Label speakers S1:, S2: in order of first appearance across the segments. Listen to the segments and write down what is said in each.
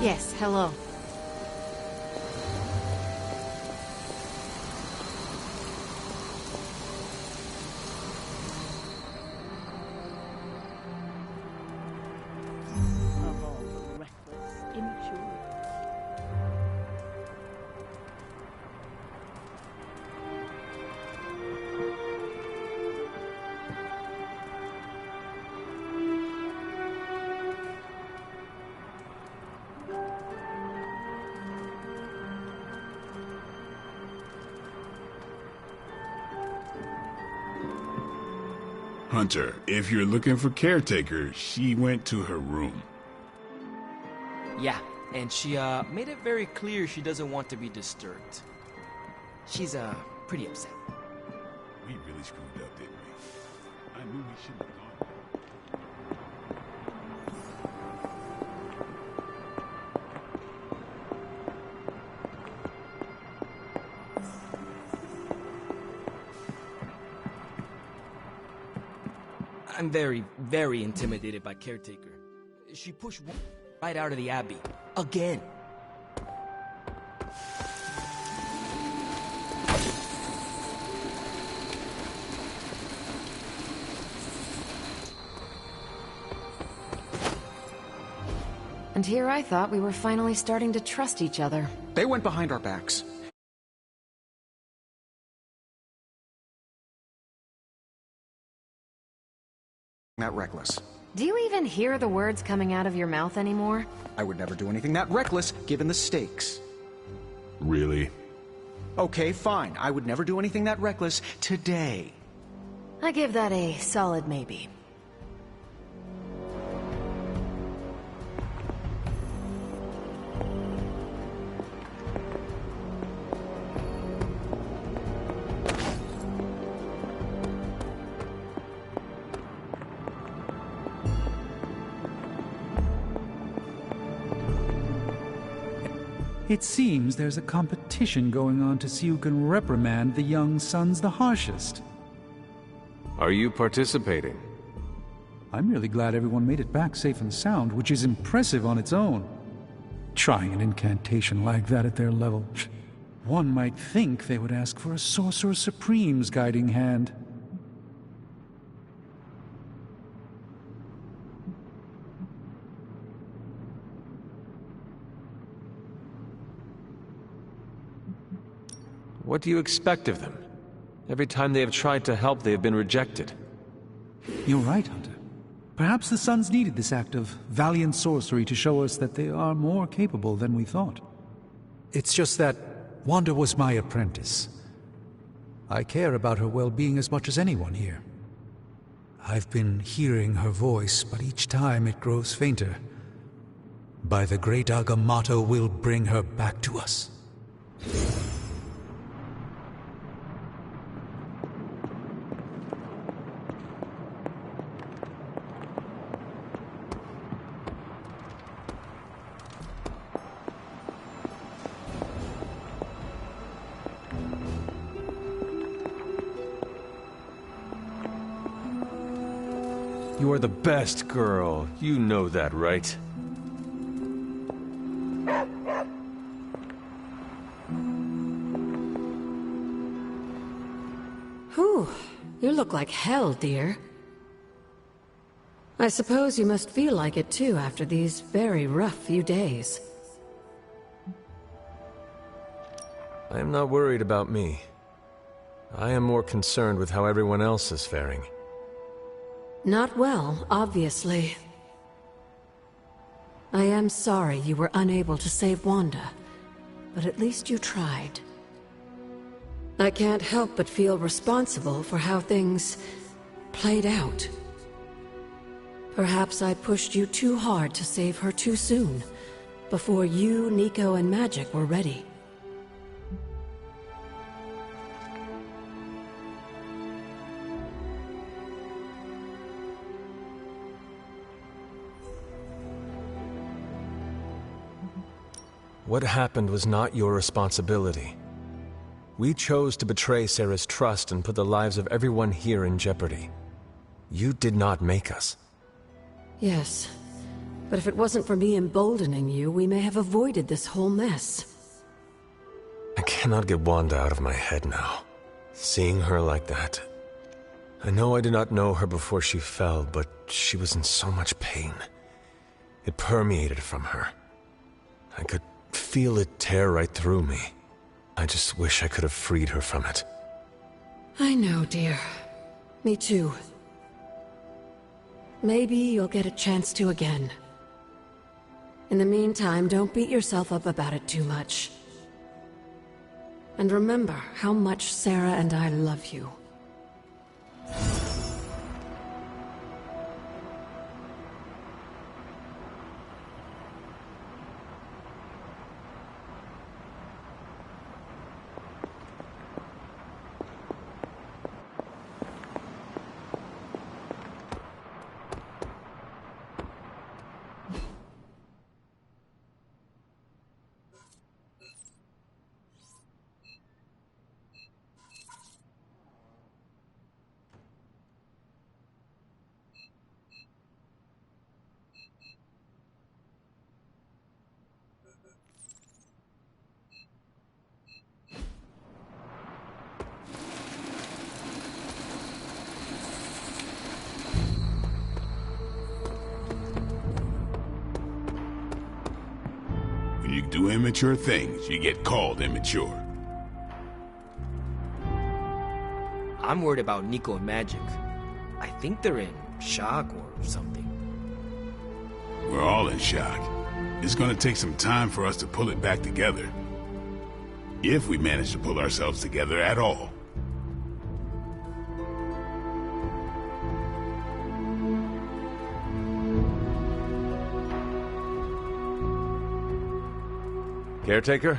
S1: Yes, hello. Of all the reckless, immature.
S2: Hunter, if you're looking for caretaker, she went to her room.
S3: Yeah, and she made it very clear she doesn't want to be disturbed. She's pretty upset.
S2: We really screwed up, didn't we? I knew we shouldn't have gone.
S3: I'm very, very intimidated by Caretaker. She pushed right out of the Abbey. Again.
S1: And here I thought we were finally starting to trust each other.
S4: They went behind our backs. That reckless.
S1: Do you even hear the words coming out of your mouth anymore?
S4: I would never do anything that reckless, given the stakes.
S2: Really?
S4: Okay, fine. I would never do anything that reckless today.
S1: I give that a solid maybe.
S5: It seems there's a competition going on to see who can reprimand the young sons the harshest.
S6: Are you participating?
S5: I'm really glad everyone made it back safe and sound, which is impressive on its own. Trying an incantation like that at their level. One might think they would ask for a Sorcerer Supreme's guiding hand.
S6: What do you expect of them? Every time they have tried to help, they have been rejected.
S5: You're right, Hunter. Perhaps the Sons needed this act of valiant sorcery to show us that they are more capable than we thought. It's just that Wanda was my apprentice. I care about her well-being as much as anyone here. I've been hearing her voice, but each time it grows fainter. By the great Agamotto will bring her back to us.
S6: You are the best girl. You know that, right?
S7: Whew. You look like hell, dear. I suppose you must feel like it too after these very rough few days.
S6: I am not worried about me. I am more concerned with how everyone else is faring.
S7: Not well, obviously. I am sorry you were unable to save Wanda, but at least you tried. I can't help but feel responsible for how things played out. Perhaps I pushed you too hard to save her too soon, before you, Nico, and Magic were ready.
S6: What happened was not your responsibility. We chose to betray Sarah's trust and put the lives of everyone here in jeopardy. You did not make us.
S7: Yes, But if it wasn't for me emboldening you, we may have avoided this whole mess.
S6: I cannot get Wanda out of my head now. Seeing her like that. I know I did not know her before she fell, but she was in so much pain. It permeated from her. I could feel it tear right through me. I just wish I could have freed her from it.
S7: I know, dear. Me too. Maybe you'll get a chance to again. In the meantime, don't beat yourself up about it too much. And remember how much Sarah and I love you.
S2: When you do immature things, you get called immature.
S3: I'm worried about Nico and Magic. I think they're in shock or something.
S2: We're all in shock. It's gonna take some time for us to pull it back together. If we manage to pull ourselves together at all.
S6: Caretaker,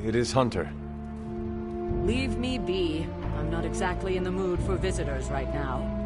S6: it is Hunter.
S8: Leave me be. I'm not exactly in the mood for visitors right now.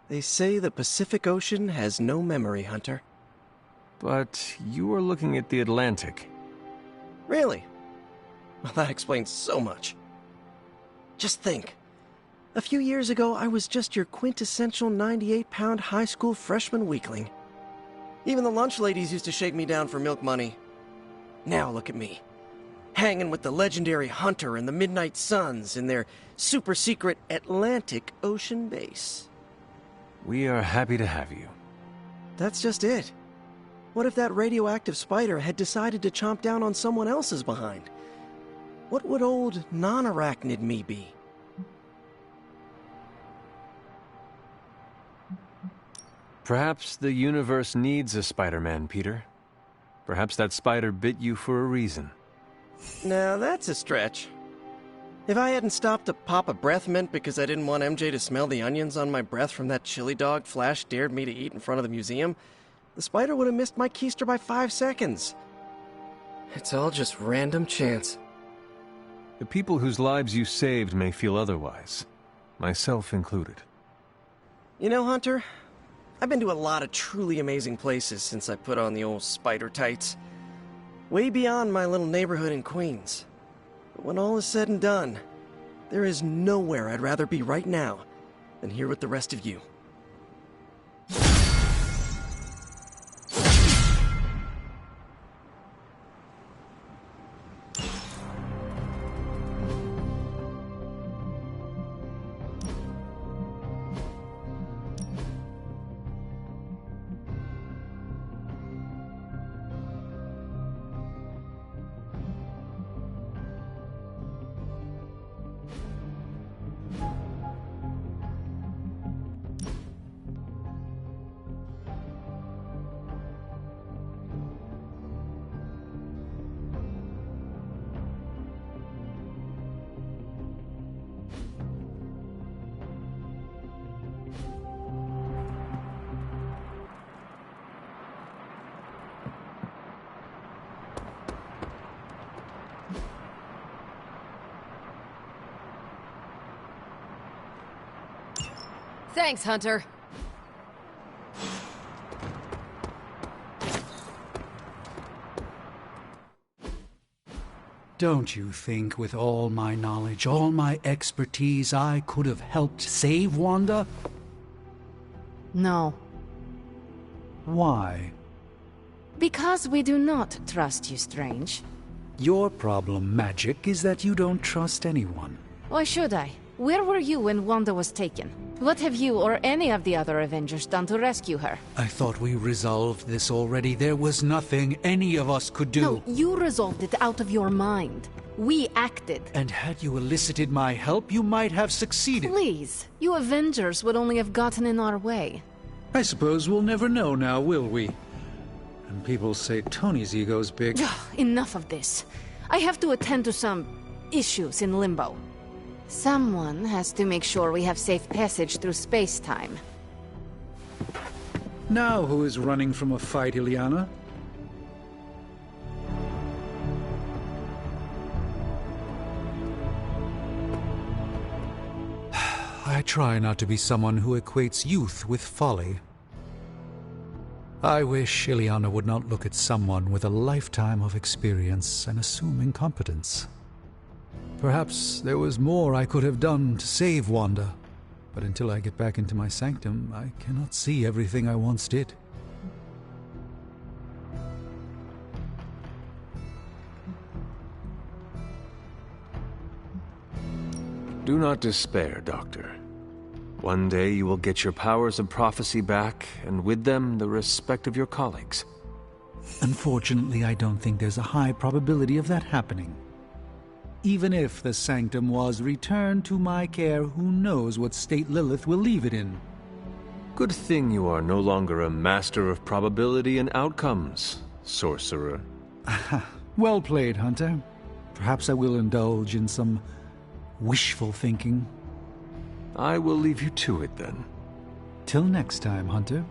S9: They say the Pacific Ocean has no memory, Hunter.
S6: But you are looking at the Atlantic.
S9: Really? Well, that explains so much. Just think. A few years ago, I was just your quintessential 98-pound high school freshman weakling. Even the lunch ladies used to shake me down for milk money. Now look at me. Hanging with the legendary Hunter and the Midnight Suns in their super-secret Atlantic Ocean base.
S6: We are happy to have you.
S9: That's just it. What if that radioactive spider had decided to chomp down on someone else's behind? What would old non-arachnid me be?
S6: Perhaps the universe needs a Spider-Man, Peter. Perhaps that spider bit you for a reason.
S9: Now that's a stretch. If I hadn't stopped to pop a breath mint because I didn't want MJ to smell the onions on my breath from that chili dog Flash dared me to eat in front of the museum, the spider would have missed my keister by 5 seconds. It's all just random chance.
S6: The people whose lives you saved may feel otherwise, myself included.
S9: You know, Hunter, I've been to a lot of truly amazing places since I put on the old spider tights. Way beyond my little neighborhood in Queens. But when all is said and done, there is nowhere I'd rather be right now than here with the rest of you.
S1: Thanks, Hunter.
S5: Don't you think with all my knowledge, all my expertise, I could have helped save Wanda?
S10: No.
S5: Why?
S10: Because we do not trust you, Strange.
S5: Your problem, Magic, is that you don't trust anyone.
S10: Why should I? Where were you when Wanda was taken? What have you or any of the other Avengers done to rescue her?
S5: I thought we resolved this already. There was nothing any of us could do.
S10: No, you resolved it out of your mind. We acted.
S5: And had you elicited my help, you might have succeeded.
S10: Please, you Avengers would only have gotten in our way.
S5: I suppose we'll never know now, will we? And people say Tony's ego's big.
S10: Enough of this. I have to attend to some issues in Limbo. Someone has to make sure we have safe passage through space-time.
S5: Now who is running from a fight, Ileana? I try not to be someone who equates youth with folly. I wish Ileana would not look at someone with a lifetime of experience and assume incompetence. Perhaps there was more I could have done to save Wanda, but until I get back into my sanctum, I cannot see everything I once did.
S6: Do not despair, Doctor. One day you will get your powers of prophecy back, and with them the respect of your colleagues.
S5: Unfortunately, I don't think there's a high probability of that happening. Even if the sanctum was returned to my care, who knows what state Lilith will leave it in.
S6: Good thing you are no longer a master of probability and outcomes, sorcerer.
S5: Well played, Hunter. Perhaps I will indulge in some wishful thinking.
S6: I will leave you to it, then.
S5: Till next time, Hunter.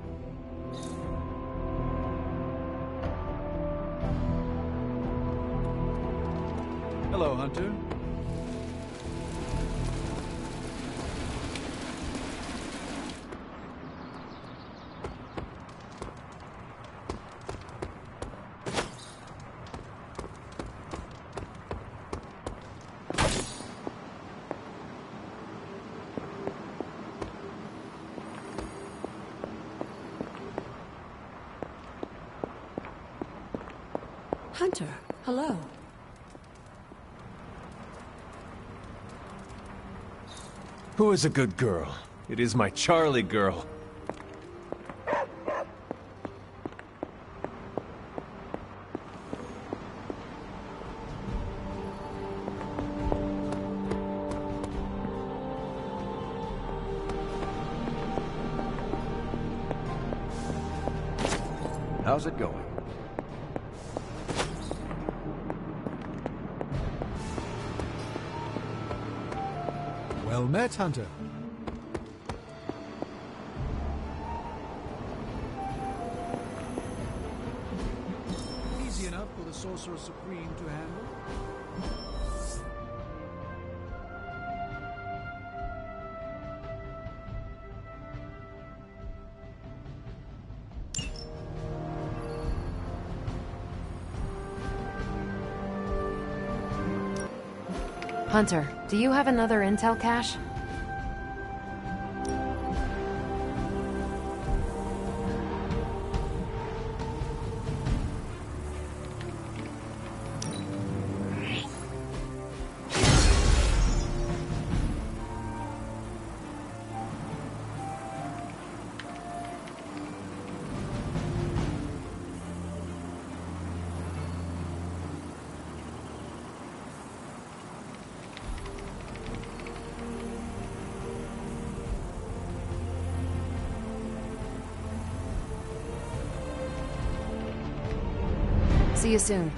S5: Hello, Hunter.
S7: Hunter, hello.
S6: Who is a good girl? It is my Charlie girl.
S11: How's it going?
S5: Well met, Hunter. Easy enough for the Sorcerer Supreme to handle.
S1: Hunter, do you have another intel cache? See you soon.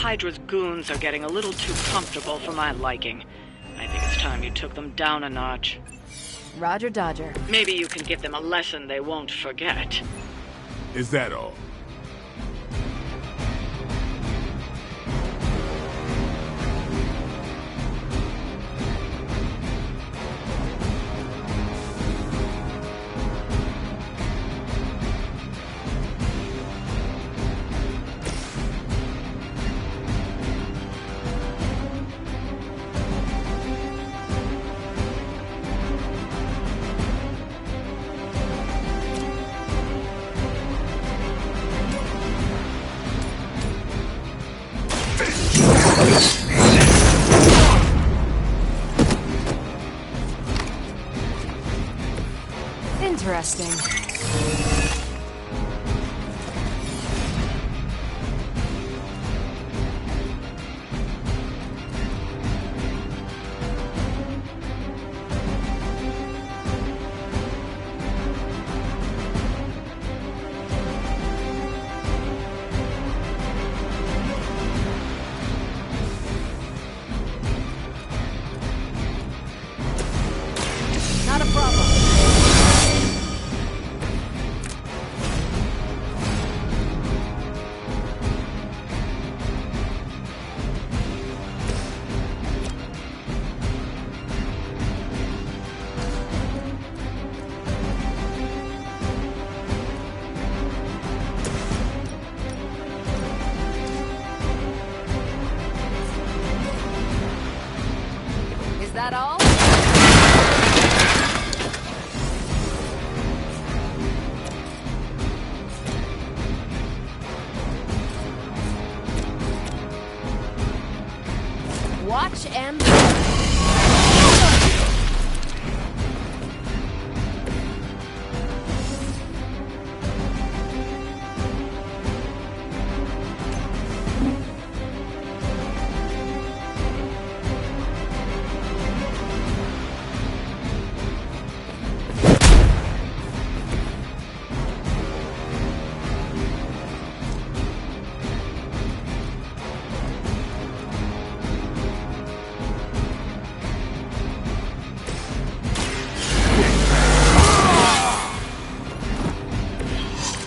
S8: Hydra's goons are getting a little too comfortable for my liking. I think it's time you took them down a notch.
S10: Roger Dodger.
S8: Maybe you can give them a lesson they won't forget.
S2: Is that all?
S1: Interesting.
S10: that all? Watch and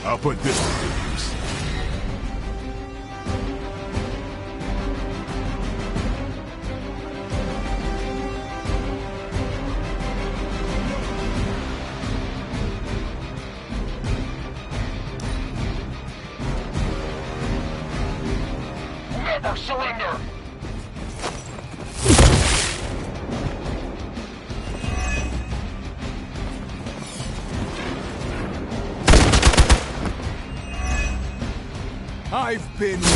S2: I'll put this to good use.
S11: Never surrender!
S2: I've been waiting.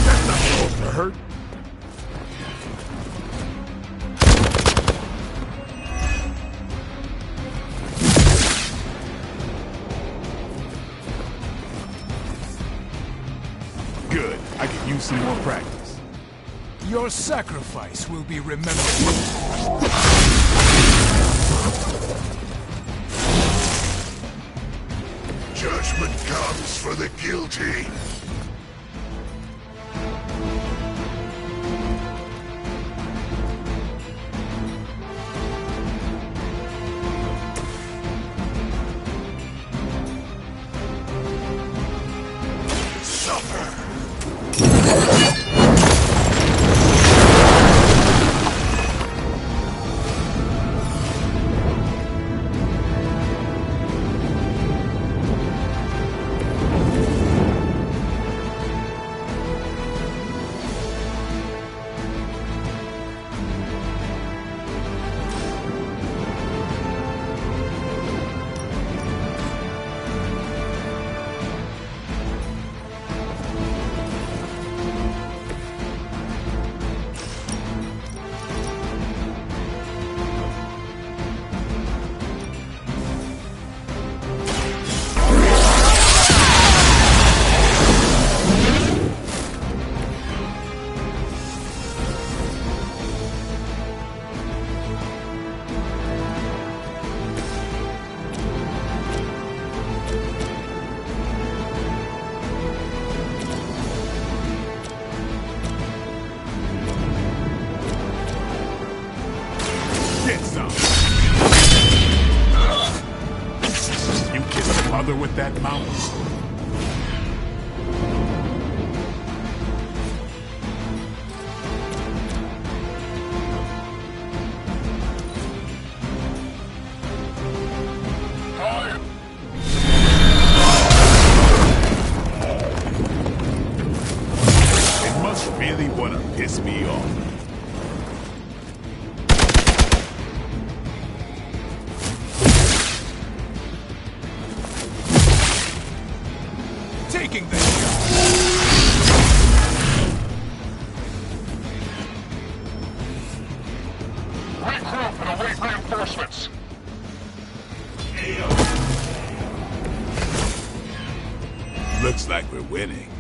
S2: That's not supposed to hurt. Good. I could use some more practice.
S12: Your sacrifice will be remembered.
S11: Judgment comes for the guilty.
S2: With that mountain. It must really want to piss me off.
S12: Taking this shot.
S11: Regroup and await reinforcements.
S2: Looks like we're winning.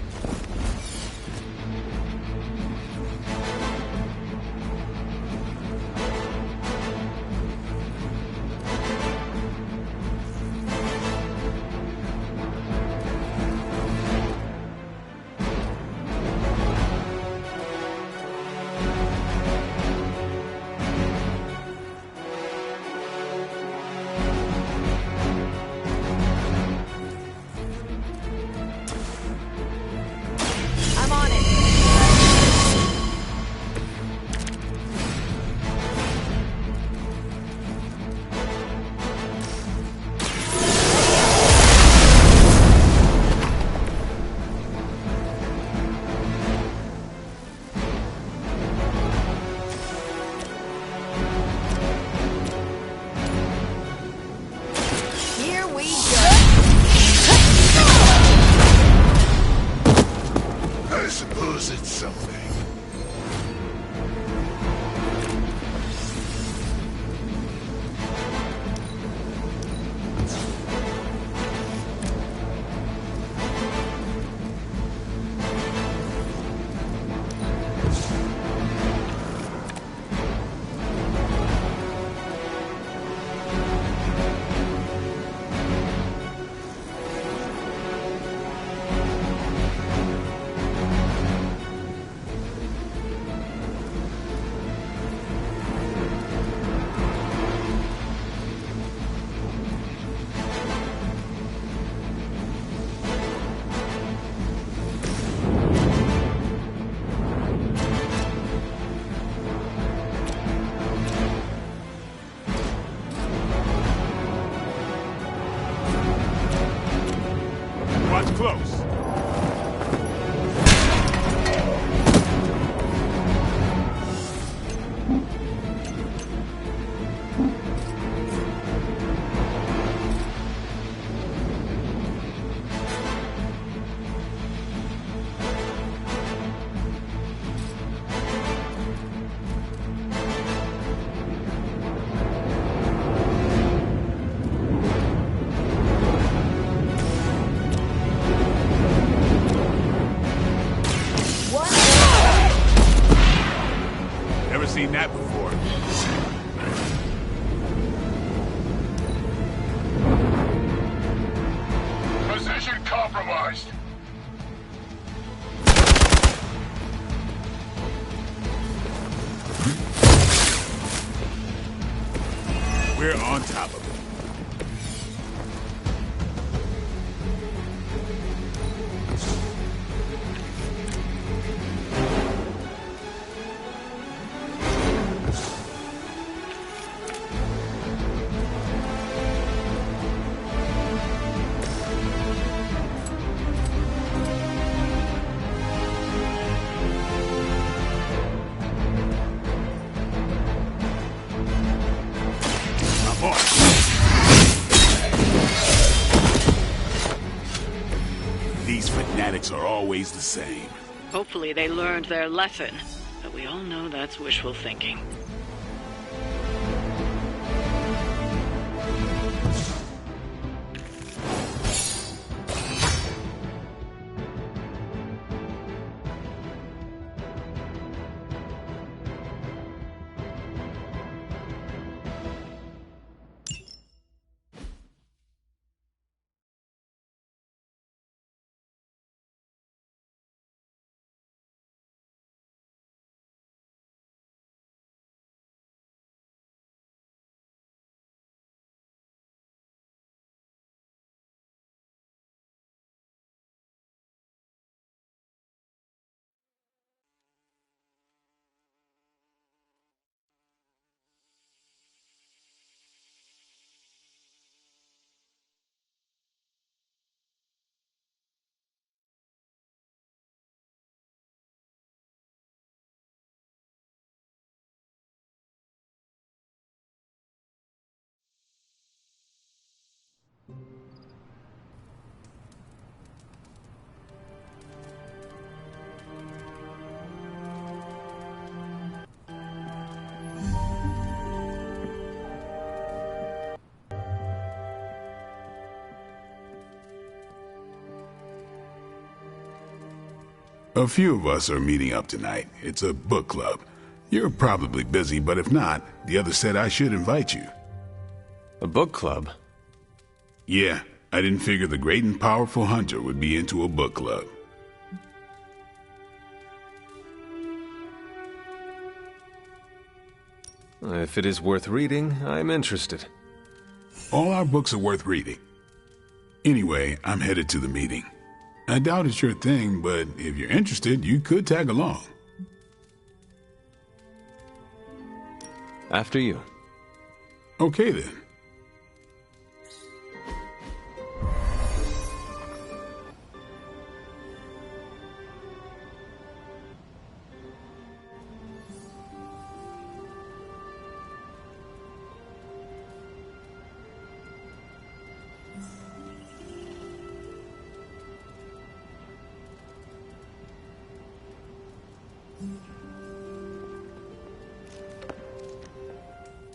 S2: never seen that before.
S11: Position compromised.
S2: We're on top of it. These fanatics are always the same.
S8: Hopefully they learned their lesson, but we all know that's wishful thinking.
S2: A few of us are meeting up tonight. It's a book club. You're probably busy, but if not, the others said I should invite you.
S6: A book club?
S2: Yeah, I didn't figure the great and powerful Hunter would be into a book club.
S6: If it is worth reading, I'm interested.
S2: All our books are worth reading. Anyway, I'm headed to the meeting. I doubt it's your thing, but if you're interested, you could tag along.
S6: After you.
S2: Okay then.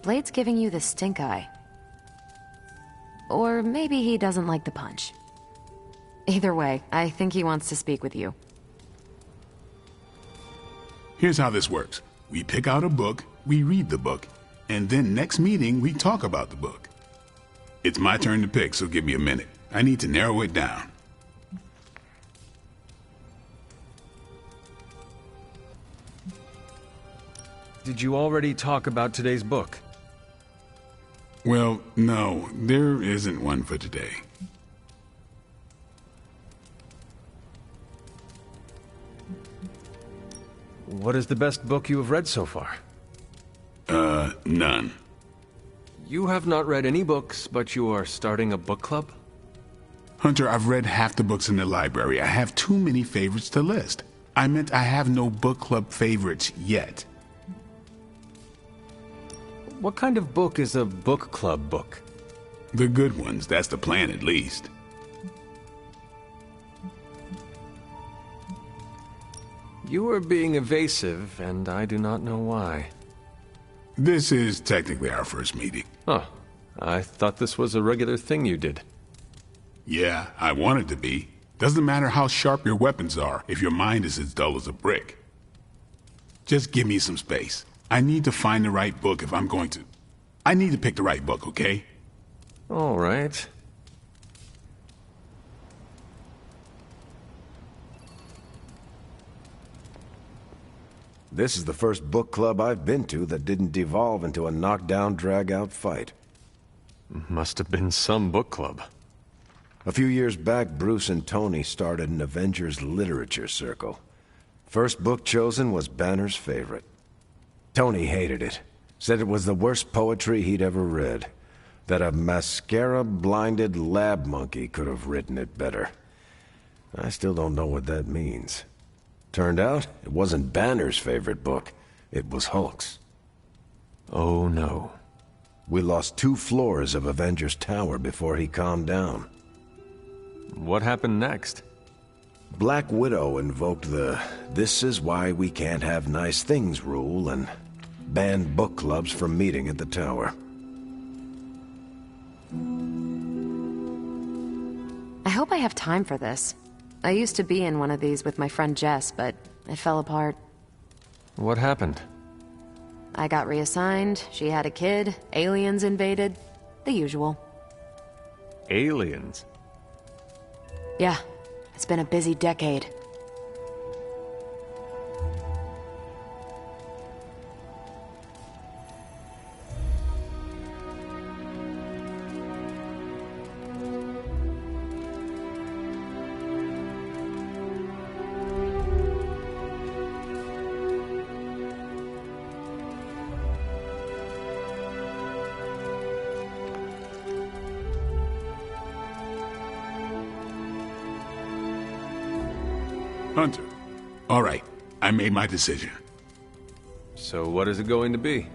S1: Blade's giving you the stink eye. Or maybe he doesn't like the punch. Either way, I think he wants to speak with you.
S2: Here's how this works. We pick out a book, we read the book, and then next meeting we talk about the book. It's my turn to pick, so give me a minute. I need to narrow it down.
S6: Did you already talk about today's book?
S2: Well, no, there isn't one for today.
S6: What is the best book you have read so far?
S2: None.
S6: You have not read any books, but you are starting a book club?
S2: Hunter, I've read half the books in the library. I have too many favorites to list. I meant I have no book club favorites yet.
S6: What kind of book is a book club book?
S2: The good ones, that's the plan at least.
S6: You are being evasive, and I do not know why.
S2: This is technically our first meeting.
S6: Oh, I thought this was a regular thing you did.
S2: Yeah, I want it to be. Doesn't matter how sharp your weapons are if your mind is as dull as a brick. Just give me some space. I need to find the right book if I'm going to... I need to pick the right book, okay?
S6: All right.
S13: This is the first book club I've been to that didn't devolve into a knockdown, drag-out fight.
S6: Must have been some book club.
S13: A few years back, Bruce and Tony started an Avengers literature circle. First book chosen was Banner's favorite. Tony hated it. Said it was the worst poetry he'd ever read. That a mascara-blinded lab monkey could have written it better. I still don't know what that means. Turned out, it wasn't Banner's favorite book. It was Hulk's.
S6: Oh no.
S13: We lost 2 floors of Avengers Tower before he calmed down.
S6: What happened next?
S13: Black Widow invoked the "this is why we can't have nice things" rule and banned book clubs from meeting at the tower.
S1: I hope I have time for this. I used to be in one of these with my friend Jess, but it fell apart.
S6: What happened?
S1: I got reassigned, she had a kid, aliens invaded, the usual.
S6: Aliens?
S1: Yeah, it's been a busy decade.
S2: Hunter. All right, I made my decision.
S6: So what is it going to be?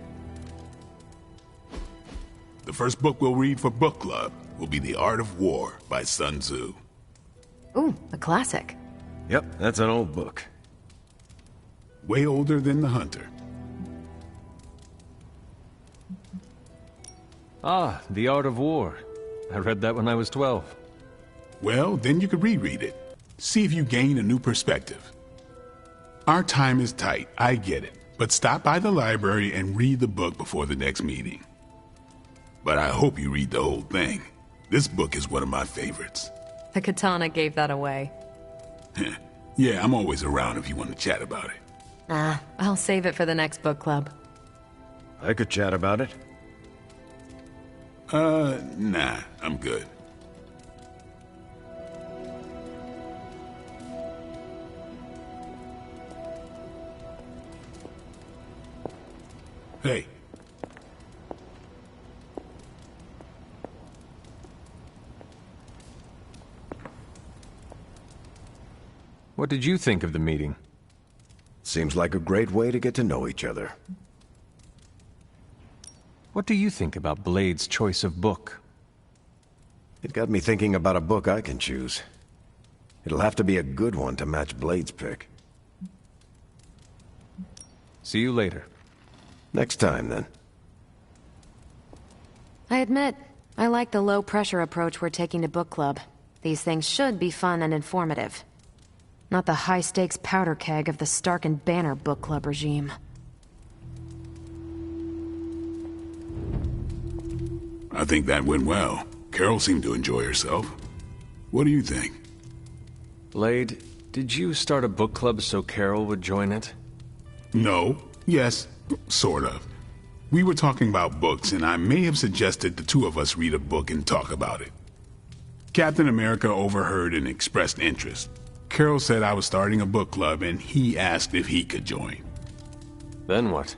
S2: The first book we'll read for book club will be The Art of War by Sun Tzu.
S1: Ooh, a classic.
S13: Yep, that's an old book.
S2: Way older than The Hunter.
S6: Ah, The Art of War. I read that when I was 12.
S2: Well, then you could reread it. See if you gain a new perspective. Our time is tight, I get it. But stop by the library and read the book before the next meeting. But I hope you read the whole thing. This book is one of my favorites.
S1: The katana gave that away.
S2: Yeah, I'm always around if you want to chat about it.
S1: Nah, I'll save it for the next book club.
S13: I could chat about it.
S2: Nah, I'm good. Hey.
S6: What did you think of the meeting?
S13: Seems like a great way to get to know each other.
S6: What do you think about Blade's choice of book?
S13: It got me thinking about a book I can choose. It'll have to be a good one to match Blade's pick.
S6: See you later.
S13: Next time, then.
S1: I admit, I like the low-pressure approach we're taking to book club. These things should be fun and informative. Not the high-stakes powder keg of the Stark and Banner book club regime.
S2: I think that went well. Carol seemed to enjoy herself. What do you think?
S6: Blade, did you start a book club so Carol would join it?
S2: No. Yes. Sort of. We were talking about books, and I may have suggested the 2 of us read a book and talk about it. Captain America overheard and expressed interest. Carol said I was starting a book club, and he asked if he could join.
S6: Then what?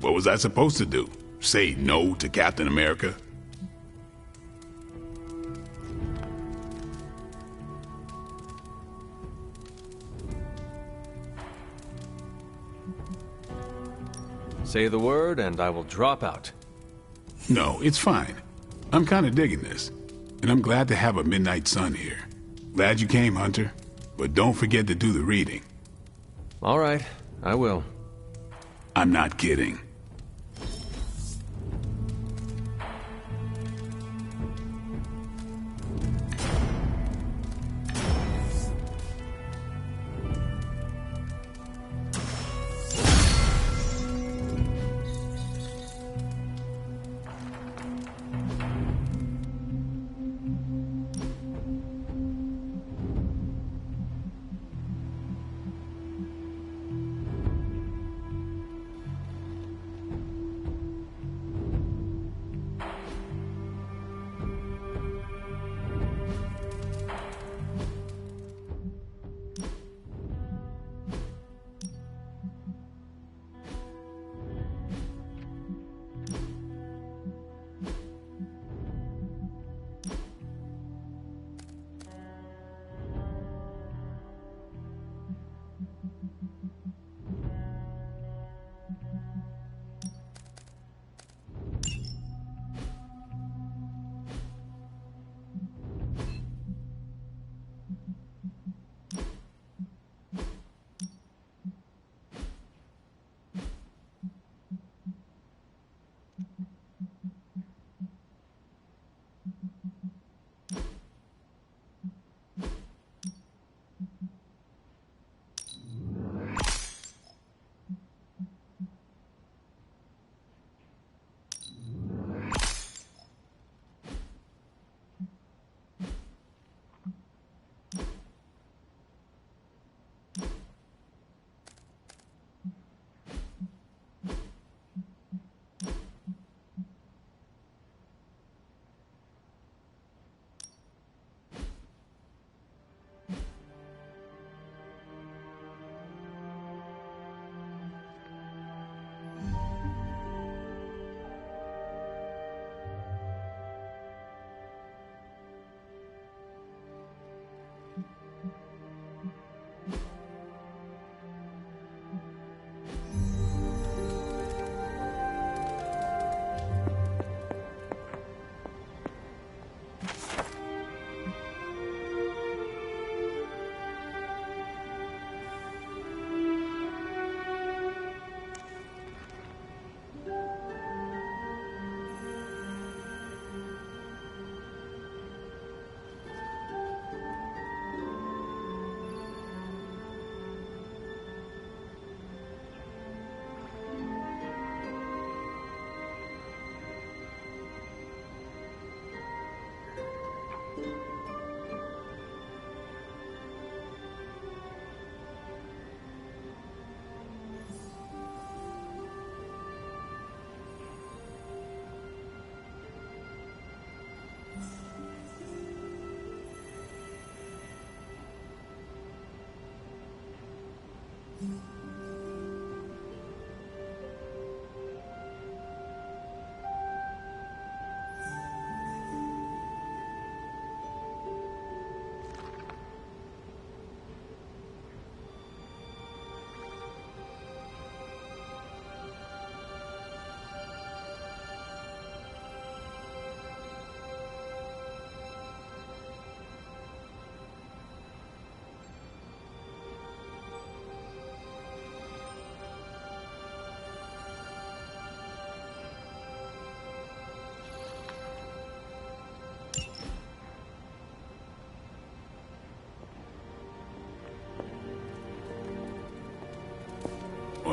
S2: What was I supposed to do? Say no to Captain America?
S6: Say the word and I will drop out.
S2: No, it's fine. I'm kind of digging this. And I'm glad to have a Midnight Sun here. Glad you came, Hunter. But don't forget to do the reading.
S6: All right, I will.
S2: I'm not kidding.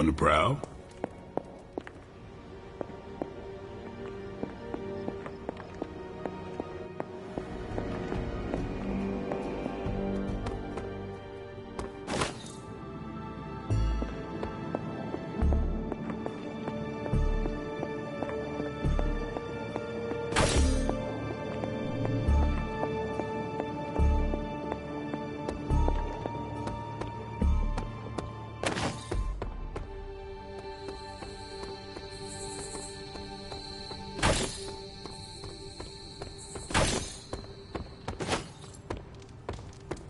S2: On the prowl?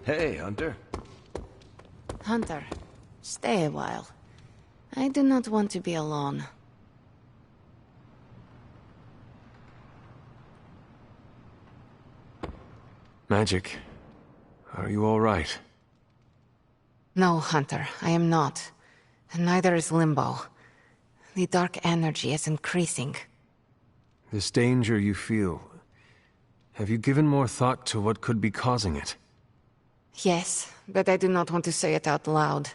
S13: Hey, Hunter.
S10: Hunter, stay a while. I do not want to be alone.
S6: Magic, are you all right?
S10: No, Hunter, I am not. And neither is Limbo. The dark energy is increasing.
S6: This danger you feel, have you given more thought to what could be causing it?
S10: Yes, but I do not want to say it out loud.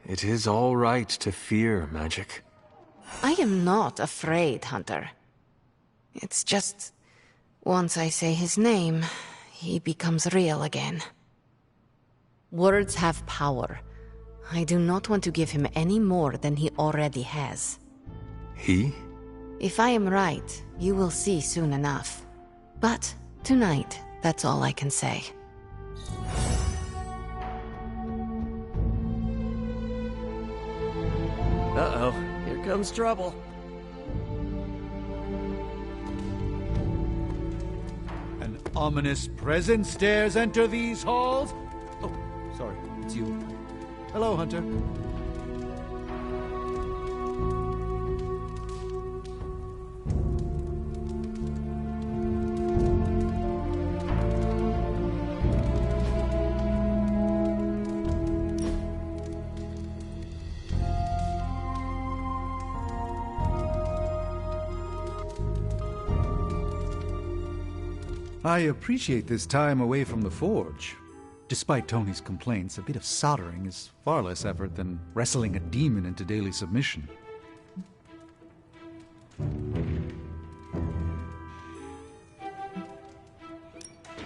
S6: It is all right to fear magic.
S10: I am not afraid, Hunter. It's just... once I say his name, he becomes real again. Words have power. I do not want to give him any more than he already has.
S6: He?
S10: If I am right, you will see soon enough. But tonight, that's all I can say.
S9: Uh-oh, here comes trouble.
S5: An ominous presence dares enter these halls? Oh, sorry, it's you. Hello, Hunter. I appreciate this time away from the forge. Despite Tony's complaints, a bit of soldering is far less effort than wrestling a demon into daily submission.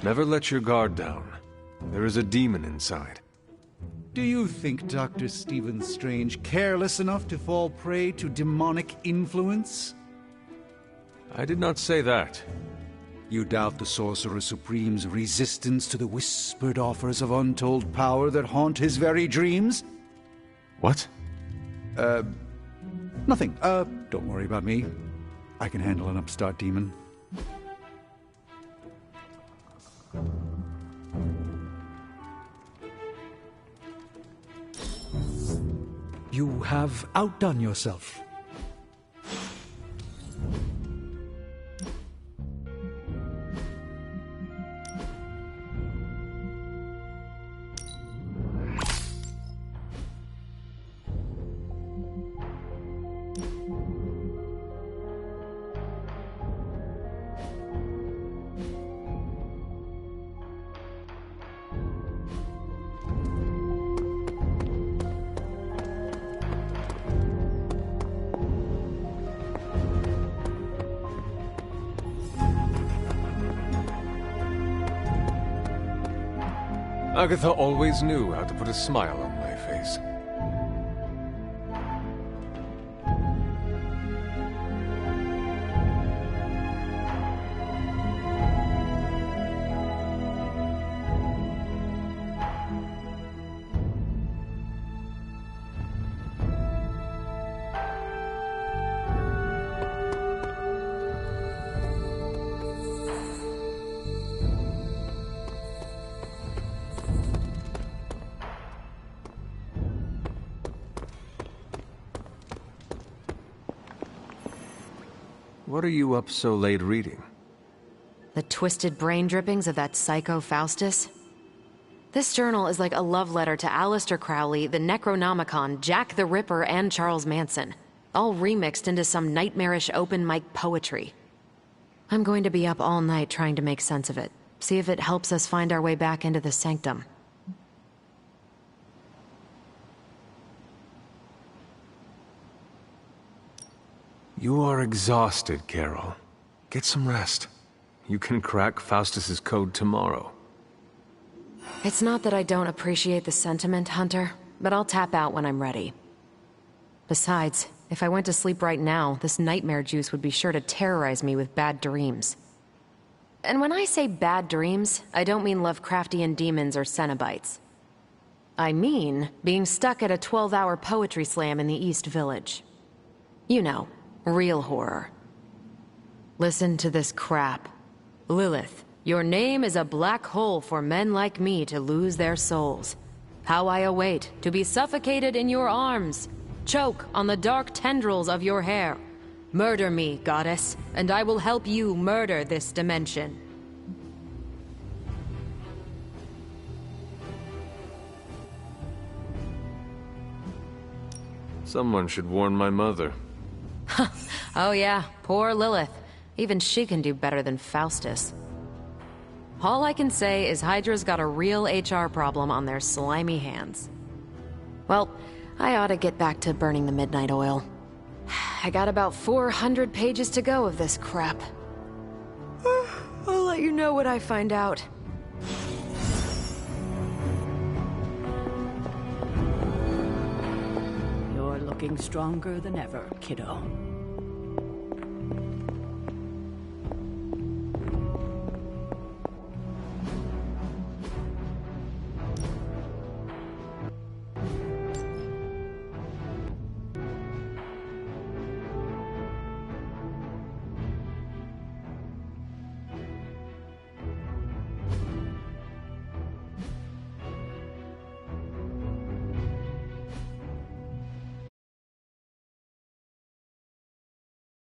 S6: Never let your guard down. There is a demon inside.
S5: Do you think Dr. Stephen Strange careless enough to fall prey to demonic influence?
S6: I did not say that.
S5: You doubt the Sorcerer Supreme's resistance to the whispered offers of untold power that haunt his very dreams?
S6: What?
S5: Nothing. Don't worry about me. I can handle an upstart demon. You have outdone yourself.
S6: Agatha always knew how to put a smile on my face. What are you up so late reading?
S1: The twisted brain drippings of that psycho Faustus? This journal is like a love letter to Aleister Crowley, the Necronomicon, Jack the Ripper, and Charles Manson, all remixed into some nightmarish open mic poetry. I'm going to be up all night trying to make sense of it. See if it helps us find our way back into the sanctum.
S6: You are exhausted, Carol. Get some rest. You can crack Faustus's code tomorrow.
S1: It's not that I don't appreciate the sentiment, Hunter, but I'll tap out when I'm ready. Besides, if I went to sleep right now, this nightmare juice would be sure to terrorize me with bad dreams. And when I say bad dreams, I don't mean Lovecraftian demons or Cenobites. I mean being stuck at a 12-hour poetry slam in the East Village. You know, real horror. Listen to this crap. Lilith, your name is a black hole for men like me to lose their souls. How I await to be suffocated in your arms. Choke on the dark tendrils of your hair. Murder me, goddess, and I will help you murder this dimension.
S6: Someone should warn my mother.
S1: Oh yeah, poor Lilith. Even she can do better than Faustus. All I can say is Hydra's got a real HR problem on their slimy hands. Well, I ought to get back to burning the midnight oil. I got about 400 pages to go of this crap. I'll let you know what I find out.
S14: You're looking stronger than ever, kiddo.